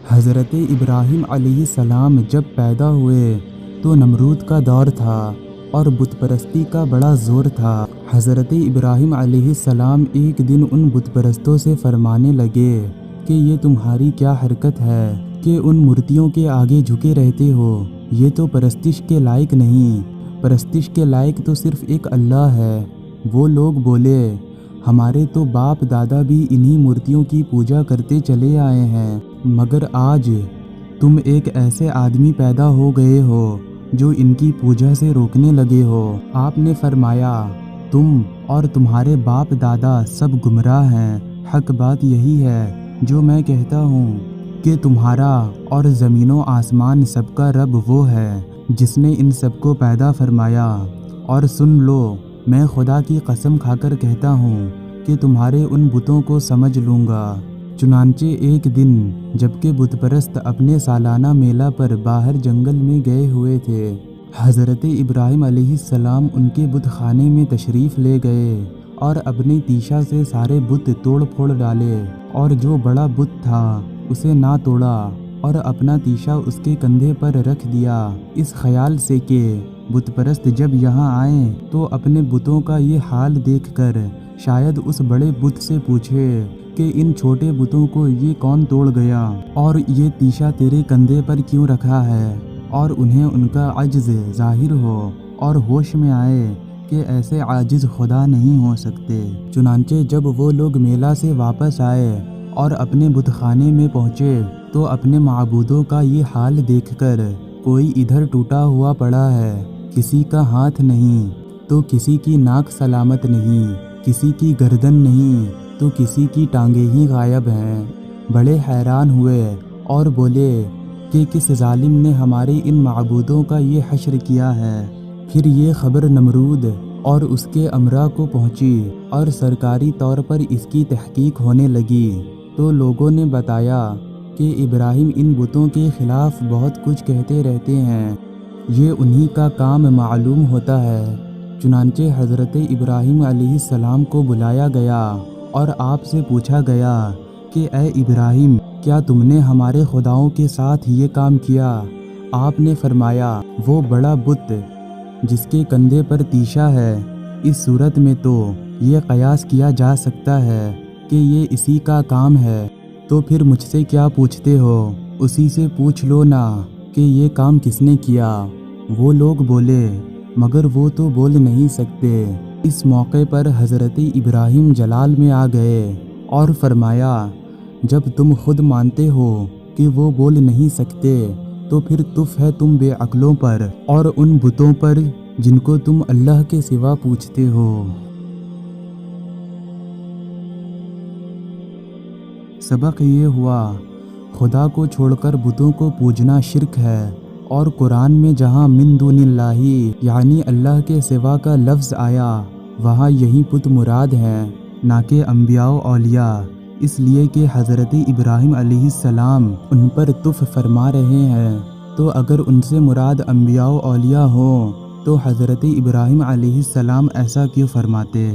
حضرت ابراہیم علیہ السلام جب پیدا ہوئے تو نمرود کا دور تھا اور بت پرستی کا بڑا زور تھا۔ حضرت ابراہیم علیہ السلام ایک دن ان بت پرستوں سے فرمانے لگے کہ یہ تمہاری کیا حرکت ہے کہ ان مورتیوں کے آگے جھکے رہتے ہو، یہ تو پرستش کے لائق نہیں، پرستش کے لائق تو صرف ایک اللہ ہے۔ وہ لوگ بولے ہمارے تو باپ دادا بھی انہی مورتیوں کی پوجا کرتے چلے آئے ہیں، مگر آج تم ایک ایسے آدمی پیدا ہو گئے ہو جو ان کی پوجا سے روکنے لگے ہو۔ آپ نے فرمایا تم اور تمہارے باپ دادا سب گمراہ ہیں، حق بات یہی ہے جو میں کہتا ہوں کہ تمہارا اور زمین و آسمان سب کا رب وہ ہے جس نے ان سب کو پیدا فرمایا، اور سن لو میں خدا کی قسم کھا کر کہتا ہوں کہ تمہارے ان بتوں کو سمجھ لوں گا۔ چنانچہ ایک دن جبکہ بت پرست اپنے سالانہ میلہ پر باہر جنگل میں گئے ہوئے تھے، حضرت ابراہیم علیہ السلام ان کے بت خانے میں تشریف لے گئے اور اپنے تیشا سے سارے بت توڑ پھوڑ ڈالے، اور جو بڑا بت تھا اسے نہ توڑا اور اپنا تیشا اس کے کندھے پر رکھ دیا، اس خیال سے کہ بت پرست جب یہاں آئیں تو اپنے بتوں کا یہ حال دیکھ کر شاید اس بڑے بت سے پوچھے کہ ان چھوٹے بتوں کو یہ کون توڑ گیا اور یہ تیشا تیرے کندھے پر کیوں رکھا ہے، اور انہیں ان کا عجز ظاہر ہو اور ہوش میں آئے کہ ایسے عاجز خدا نہیں ہو سکتے۔ چنانچہ جب وہ لوگ میلہ سے واپس آئے اور اپنے بت خانے میں پہنچے تو اپنے معبودوں کا یہ حال دیکھ کر کوئی ادھر ٹوٹا ہوا پڑا ہے، کسی کا ہاتھ نہیں تو کسی کی ناک سلامت نہیں، کسی کی گردن نہیں تو کسی کی ٹانگیں ہی غائب ہیں۔ بڑے حیران ہوئے اور بولے کہ کس ظالم نے ہمارے ان معبودوں کا یہ حشر کیا ہے۔ پھر یہ خبر نمرود اور اس کے امراء کو پہنچی اور سرکاری طور پر اس کی تحقیق ہونے لگی، تو لوگوں نے بتایا کہ ابراہیم ان بتوں کے خلاف بہت کچھ کہتے رہتے ہیں، یہ انہی کا کام معلوم ہوتا ہے۔ چنانچہ حضرت ابراہیم علیہ السلام کو بلایا گیا اور آپ سے پوچھا گیا کہ اے ابراہیم، کیا تم نے ہمارے خداؤں کے ساتھ یہ کام کیا؟ آپ نے فرمایا وہ بڑا بت جس کے کندھے پر تیشا ہے، اس صورت میں تو یہ قیاس کیا جا سکتا ہے کہ یہ اسی کا کام ہے، تو پھر مجھ سے کیا پوچھتے ہو؟ اسی سے پوچھ لو نا کہ یہ کام کس نے کیا۔ وہ لوگ بولے مگر وہ تو بول نہیں سکتے۔ اس موقع پر حضرت ابراہیم جلال میں آ گئے اور فرمایا جب تم خود مانتے ہو کہ وہ بول نہیں سکتے تو پھر تف ہے تم بے عقلوں پر اور ان بتوں پر جن کو تم اللہ کے سوا پوچھتے ہو۔ سبق یہ ہوا خدا کو چھوڑ کر بتوں کو پوجنا شرک ہے، اور قرآن میں جہاں من دون اللہ یعنی اللہ کے سوا کا لفظ آیا وہاں یہی بت مراد ہیں، نہ کہ انبیاء و اولیاء، اس لیے کہ حضرت ابراہیم علیہ السلام ان پر تف فرما رہے ہیں، تو اگر ان سے مراد انبیاء و اولیاء ہوں تو حضرت ابراہیم علیہ السلام ایسا کیوں فرماتے؟